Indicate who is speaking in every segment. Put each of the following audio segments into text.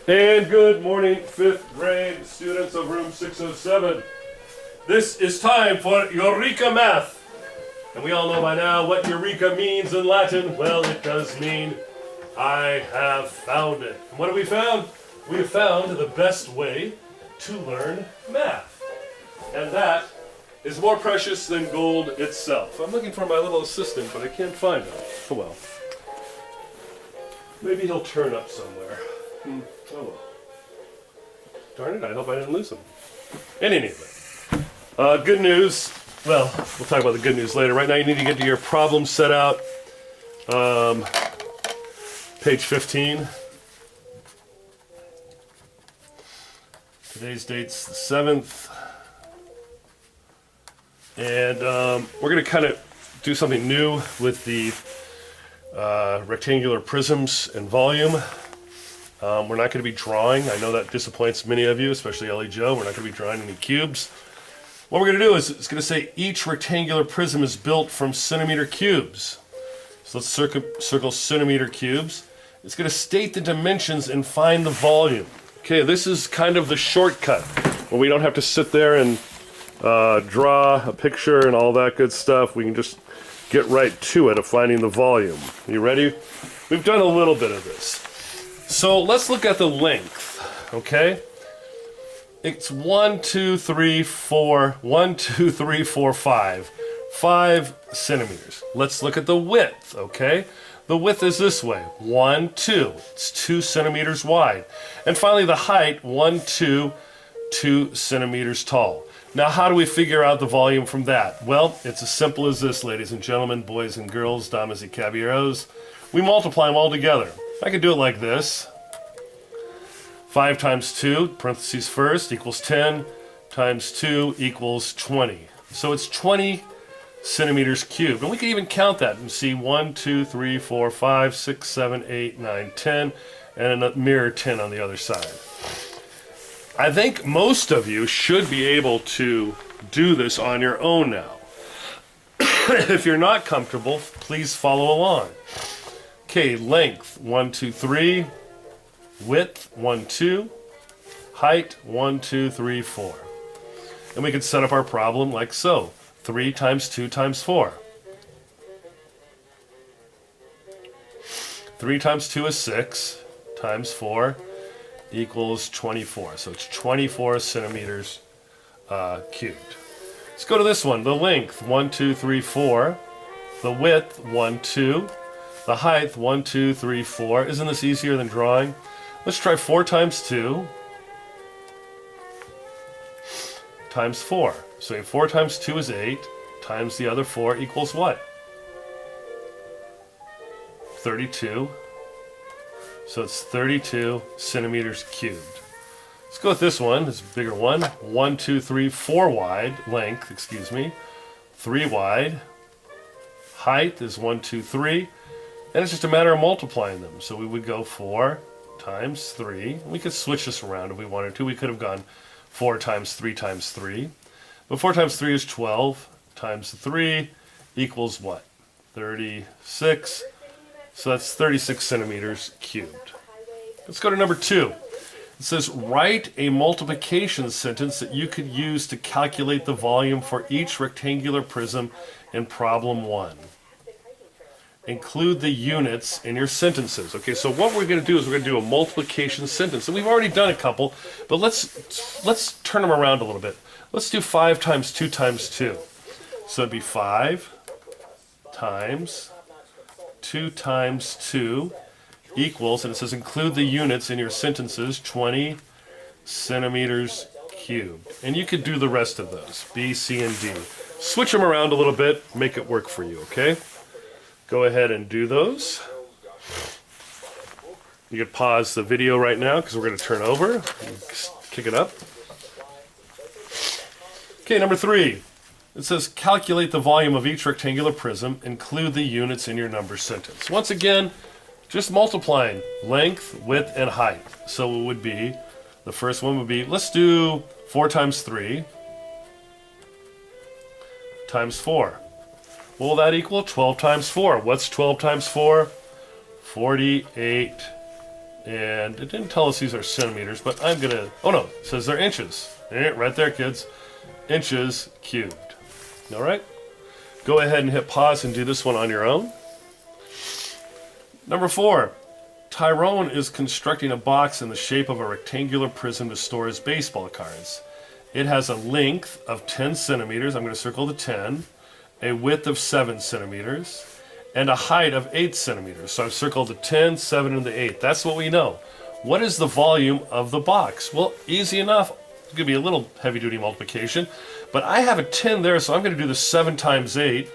Speaker 1: And good morning, 5th grade students of room 607. This is time for Eureka Math. And we all know by now what Eureka means in Latin. Well, it does mean I have found it. And what have we found? We have found the best way to learn math. And that is more precious than gold itself. I'm looking for my little assistant, but I can't find him. Oh well. Maybe he'll turn up somewhere. Oh well. Darn it, I hope I didn't lose him. In any event, good news. Well, we'll talk about the good news later. Right now you need to get to your problem set out. Page 15. Today's date's the 7th. And we're going to kind of do something new with the rectangular prisms and volume. We're not going to be drawing. I know that disappoints many of you, especially Ellie Joe. We're not going to be drawing any cubes. What we're going to do is it's going to say each rectangular prism is built from centimeter cubes. So let's circle centimeter cubes. It's going to state the dimensions and find the volume. Okay, this is kind of the shortcut where we don't have to sit there and draw a picture and all that good stuff. We can just get right to it of finding the volume. You ready? We've done a little bit of this. So let's look at the length, okay? It's 1, 2, 3, 4, 1, 2, 3, 4, 5. 5 centimeters. Let's look at the width, okay? The width is this way, 1, 2. It's 2 centimeters wide. And finally the height, 1, 2, 2 centimeters tall. Now how do we figure out the volume from that? Well, it's as simple as this, ladies and gentlemen, boys and girls, damas y caballeros. We multiply them all together. I could do it like this. 5 times 2, parentheses first, equals 10, times 2 equals 20. So it's 20 centimeters cubed. And we can even count that and see 1, 2, 3, 4, 5, 6, 7, 8, 9, 10, and a mirror 10 on the other side. I think most of you should be able to do this on your own now. If you're not comfortable, please follow along. Okay, length, 1, 2, 3. Width, 1, 2. Height, 1, 2, 3, 4. And we can set up our problem like so. 3 times 2 times 4. 3 times 2 is 6. Times 4 equals 24. So it's 24 centimeters cubed. Let's go to this one. The length, 1, 2, 3, 4. The width, 1, 2. The height, 1, 2, 3, 4. Isn't this easier than drawing? Let's try 4 times 2 times 4. So 4 times 2 is 8, times the other 4 equals what? 32. So it's 32 centimeters cubed. Let's go with this one. This bigger one. 1, 2, 3, 4 wide. Length, excuse me. 3 wide. Height is 1, 2, 3. And it's just a matter of multiplying them. So we would go 4 times 3. We could switch this around if we wanted to. We could have gone 4 times 3 times 3. But 4 times 3 is 12. Times 3 equals what? 36. So that's 36 centimeters cubed. Let's go to number 2. It says, write a multiplication sentence that you could use to calculate the volume for each rectangular prism in problem 1. Include the units in your sentences. Okay, so what we're going to do is we're going to do a multiplication sentence. And we've already done a couple, but let's turn them around a little bit. Let's do 5 times 2 times 2. So it'd be 5 times 2 times 2 equals, and it says include the units in your sentences, 20 centimeters cubed. And you could do the rest of those, B, C, and D. Switch them around a little bit, make it work for you, okay? Go ahead and do those. You could pause the video right now because we're going to turn over and kick it up. Okay, number 3. It says calculate the volume of each rectangular prism. Include the units in your number sentence. Once again, just multiplying length, width, and height. So it would be, the first one would be, let's do 4 times 3 times 4. What will that equal? 12 times 4. What's 12 times 4? 48 And it didn't tell us these are centimeters, but I'm gonna, oh no, it says they're inches. Right there, kids. Inches cubed. All right? Go ahead and hit pause and do this one on your own. Number 4. Tyrone is constructing a box in the shape of a rectangular prism to store his baseball cards. It has a length of 10 centimeters. I'm going to circle the 10. A width of 7 centimeters. And a height of 8 centimeters. So I've circled the 10, 7, and the 8. That's what we know. What is the volume of the box? Well, easy enough. It's going to be a little heavy-duty multiplication. But I have a 10 there, so I'm going to do the 7 times 8.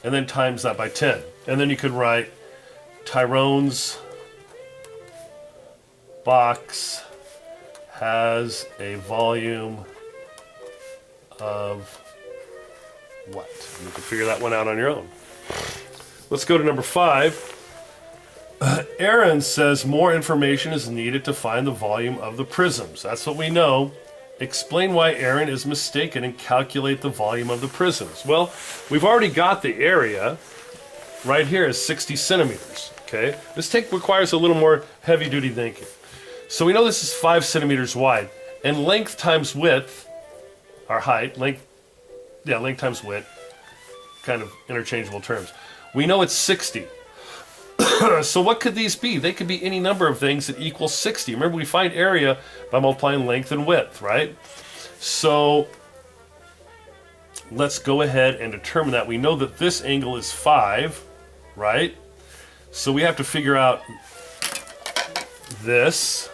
Speaker 1: And then times that by 10. And then you could write Tyrone's box has a volume of what? You can figure that one out on your own. Let's go to number 5. Aaron says more information is needed to find the volume of the prisms. That's what we know. Explain why Aaron is mistaken and calculate the volume of the prisms. Well, we've already got the area. Right here is 60 centimeters. Okay, this requires a little more heavy-duty thinking. So we know this is 5 centimeters wide, and length times width, our height, length times width, kind of interchangeable terms. We know it's 60. So what could these be? They could be any number of things that equal 60. Remember, we find area by multiplying length and width, right? So let's go ahead and determine that. We know that this angle is 5, right? So we have to figure out this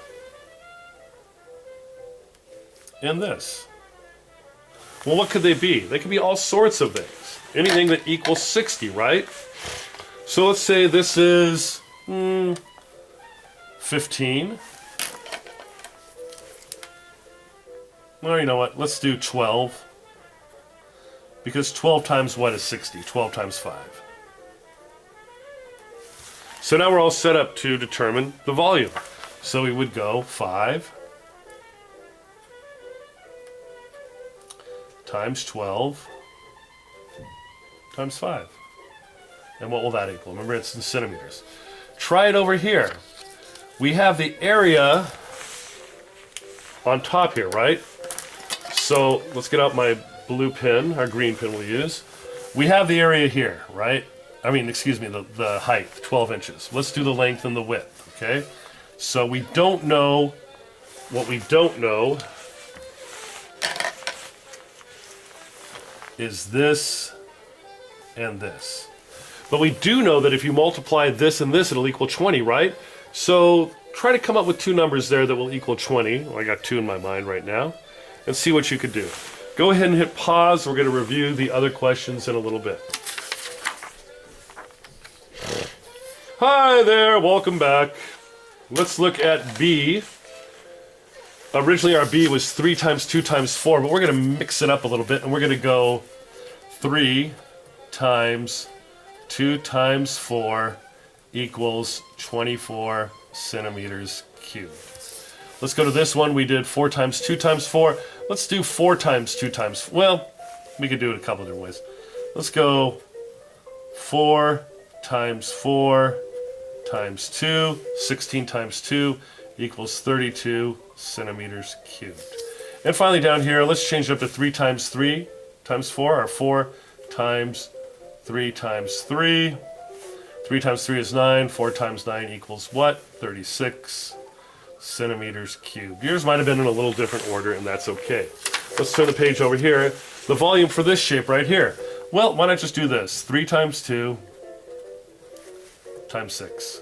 Speaker 1: and this. Well, what could they be? They could be all sorts of things. Anything that equals 60, right? So let's say this is 15. Well, you know what? Let's do 12. Because 12 times what is 60? 12 times 5. So now we're all set up to determine the volume. So we would go 5 times 12 times 5. And what will that equal? Remember, it's in centimeters. Try it over here. We have the area on top here, right? So let's get out my blue pen, our green pen we'll use. We have the area here, right? I mean, excuse me, the height, 12 inches. Let's do the length and the width, okay? So we don't know, what we don't know is this and this. But we do know that if you multiply this and this, it'll equal 20, right? So try to come up with two numbers there that will equal 20. Well, I got 2 in my mind right now. And see what you could do. Go ahead and hit pause. We're going to review the other questions in a little bit. Hi there, welcome back. Let's look at B. Originally our B was 3 times 2 times 4, but we're going to mix it up a little bit, and we're going to go 3 times 2 times 4 equals 24 centimeters cubed. Let's go to this one. We did 4 times 2 times 4. Let's do 4 times 2 times... Well, we could do it a couple different ways. Let's go 4 times 4 times 2. 16 times 2 equals 32 centimeters cubed. And finally down here, let's change it up to 3 times 3 times 4, or 4 times 3 times 3. 3 times 3 is 9. 4 times 9 equals what? 36 centimeters cubed. Yours might have been in a little different order, and that's okay. Let's turn the page over here. The volume for this shape right here. Well, why not just do this? 3 times 2 times 6.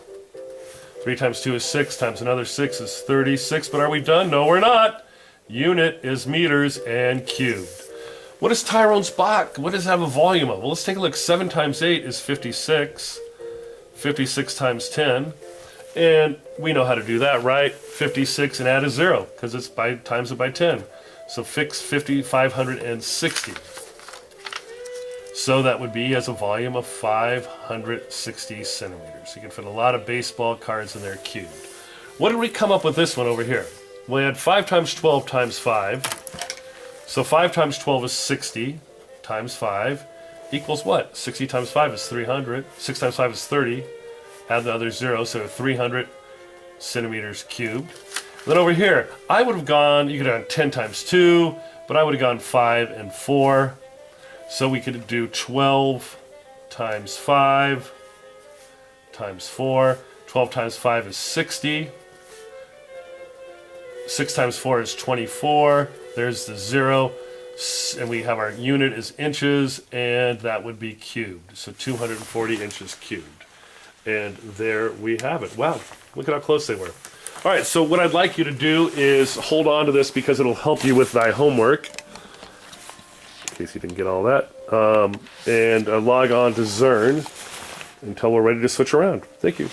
Speaker 1: 3 times 2 is 6, times another 6 is 36. But are we done? No, we're not. Unit is meters and cubed. What is Tyrone's box? What does it have a volume of? Well, let's take a look. 7 times 8 is 56. 56 times 10. And we know how to do that, right? 56 and add a 0, because it's times it by 10. So fix 560. So that would be as a volume of 560 centimeters. You can fit a lot of baseball cards in there cubed. What did we come up with this one over here? We had 5 times 12 times 5. So 5 times 12 is 60 times 5 equals what? 60 times 5 is 300. 6 times 5 is 30. add the other 0, so 300 centimeters cubed. Then over here, I would have gone, you could have 10 times 2, but I would have gone 5 and 4. So we could do 12 times 5 times 4. 12 times 5 is 60. 6 times 4 is 24. There's the 0. And we have our unit is inches, and that would be cubed. So 240 inches cubed. And there we have it. Wow, look at how close they were. All right, so what I'd like you to do is hold on to this because it'll help you with thy homework, in case you didn't get all that, and log on to Zern until we're ready to switch around. Thank you.